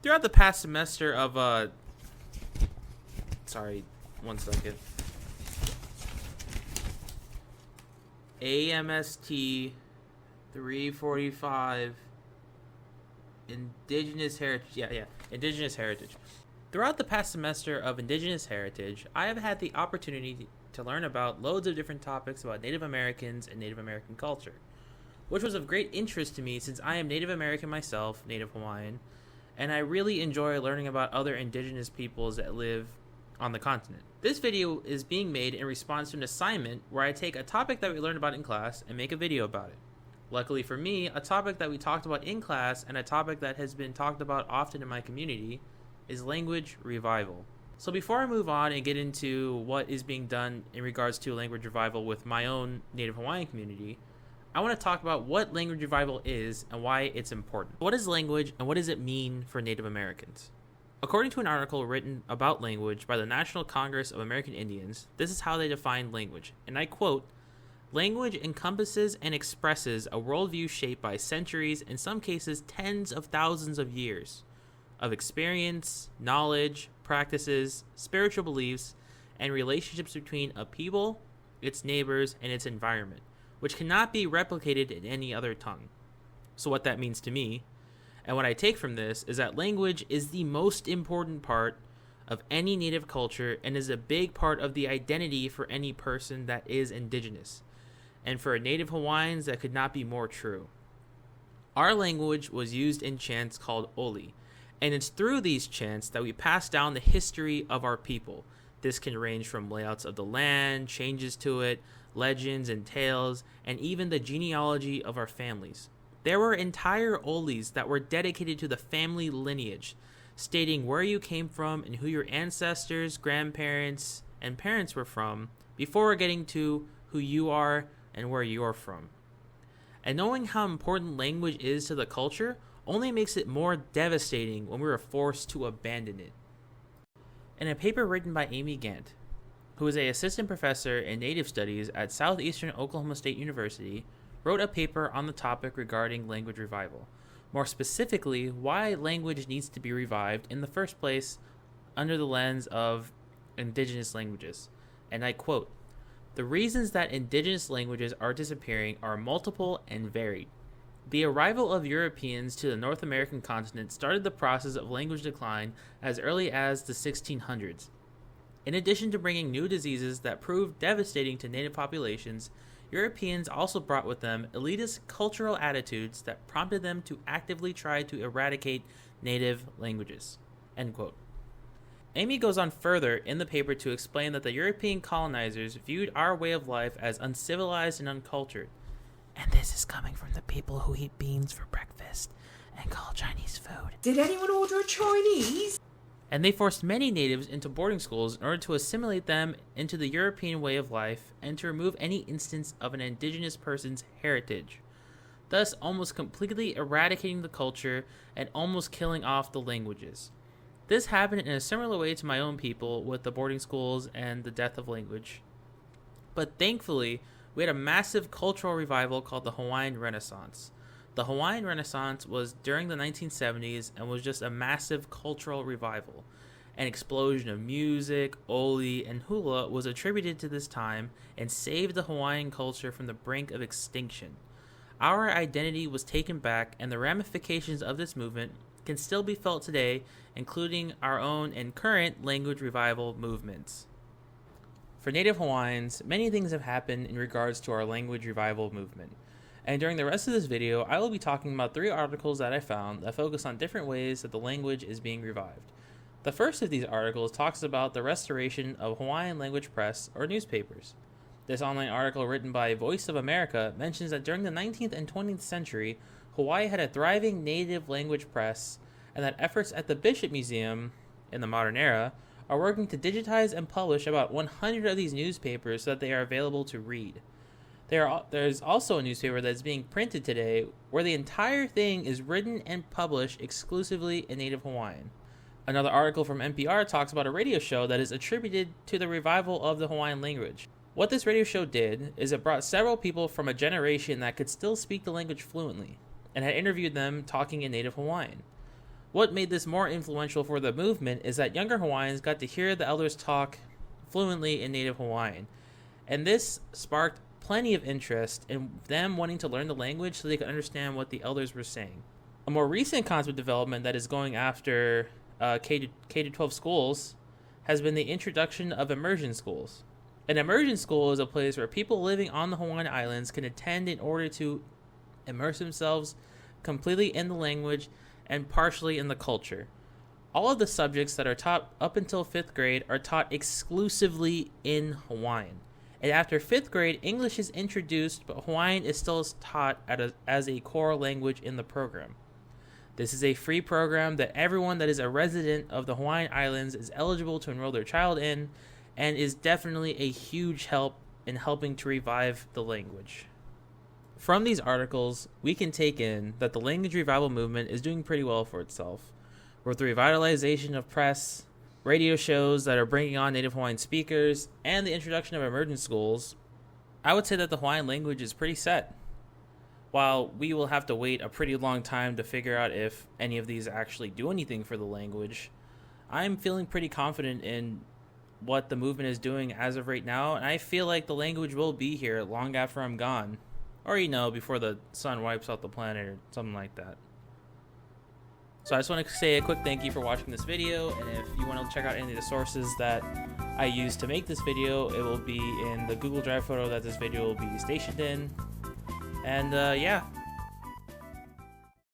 Throughout the past semester of sorry, 1 second. AMST 345 Indigenous Heritage. Indigenous Heritage. Throughout the past semester of Indigenous Heritage, I have had the opportunity to learn about loads of different topics about Native Americans and Native American culture, which was of great interest to me since I am Native American myself, Native Hawaiian, and I really enjoy learning about other indigenous peoples that live on the continent. This video is being made in response to an assignment where I take a topic that we learned about in class and make a video about it. Luckily for me, a topic that we talked about in class and a topic that has been talked about often in my community is language revival. So before I move on and get into what is being done in regards to language revival with my own Native Hawaiian community, I want to talk about what language revival is and why it's important. What is language and what does it mean for Native Americans? According to an article written about language by the National Congress of American Indians, this is how they define language, and I quote, "Language encompasses and expresses a worldview shaped by centuries, in some cases tens of thousands of years, of experience, knowledge, practices, spiritual beliefs, and relationships between a people, its neighbors, and its environment, which cannot be replicated in any other tongue." So what that means to me, and what I take from this, is that language is the most important part of any native culture and is a big part of the identity for any person that is indigenous. And for Native Hawaiians, that could not be more true. Our language was used in chants called Oli, and it's through these chants that we pass down the history of our people. This can range from layouts of the land, changes to it, legends and tales, and even the genealogy of our families. There were entire Olis that were dedicated to the family lineage, stating where you came from and who your ancestors, grandparents, and parents were from, before getting to who you are and where you're from. And knowing how important language is to the culture only makes it more devastating when we are forced to abandon it. In a paper written by Amy Gant, who is an assistant professor in Native Studies at Southeastern Oklahoma State University, wrote a paper on the topic regarding language revival. More specifically, why language needs to be revived in the first place under the lens of indigenous languages. And I quote, "The reasons that indigenous languages are disappearing are multiple and varied. The arrival of Europeans to the North American continent started the process of language decline as early as the 1600s. In addition to bringing new diseases that proved devastating to native populations, Europeans also brought with them elitist cultural attitudes that prompted them to actively try to eradicate native languages." End quote. Amy goes on further in the paper to explain that the European colonizers viewed our way of life as uncivilized and uncultured. And this is coming from the people who eat beans for breakfast and call Chinese food. Did anyone order a Chinese? And they forced many natives into boarding schools in order to assimilate them into the European way of life and to remove any instance of an indigenous person's heritage, thus almost completely eradicating the culture and almost killing off the languages. This happened in a similar way to my own people with the boarding schools and the death of language. But thankfully, we had a massive cultural revival called the Hawaiian Renaissance. The Hawaiian Renaissance was during the 1970s and was just a massive cultural revival. An explosion of music, oli, and hula was attributed to this time and saved the Hawaiian culture from the brink of extinction. Our identity was taken back, and the ramifications of this movement can still be felt today, including our own and current language revival movements. For Native Hawaiians, many things have happened in regards to our language revival movement. And during the rest of this video, I will be talking about 3 articles that I found that focus on different ways that the language is being revived. The first of these articles talks about the restoration of Hawaiian language press or newspapers. This online article written by Voice of America mentions that during the 19th and 20th century, Hawaii had a thriving native language press, and that efforts at the Bishop Museum in the modern era are working to digitize and publish about 100 of these newspapers so that they are available to read. There's also a newspaper that's being printed today where the entire thing is written and published exclusively in Native Hawaiian. Another article from NPR talks about a radio show that is attributed to the revival of the Hawaiian language. What this radio show did is it brought several people from a generation that could still speak the language fluently and had interviewed them talking in Native Hawaiian. What made this more influential for the movement is that younger Hawaiians got to hear the elders talk fluently in Native Hawaiian, and this sparked plenty of interest in them wanting to learn the language so they could understand what the elders were saying. A more recent concept development that is going after K-12 schools has been the introduction of immersion schools. An immersion school is a place where people living on the Hawaiian Islands can attend in order to immerse themselves completely in the language and partially in the culture. All of the subjects that are taught up until 5th grade are taught exclusively in Hawaiian. And after 5th grade, English is introduced, but Hawaiian is still taught as a core language in the program. This is a free program that everyone that is a resident of the Hawaiian Islands is eligible to enroll their child in, and is definitely a huge help in helping to revive the language. From these articles, we can take in that the language revival movement is doing pretty well for itself, with the revitalization of press, radio shows that are bringing on Native Hawaiian speakers, and the introduction of immersion schools. I would say that the Hawaiian language is pretty set. While we will have to wait a pretty long time to figure out if any of these actually do anything for the language, I'm feeling pretty confident in what the movement is doing as of right now, and I feel like the language will be here long after I'm gone. Or, before the sun wipes out the planet or something like that. So I just want to say a quick thank you for watching this video, and if you want to check out any of the sources that I used to make this video, it will be in the Google Drive photo that this video will be stationed in. And yeah,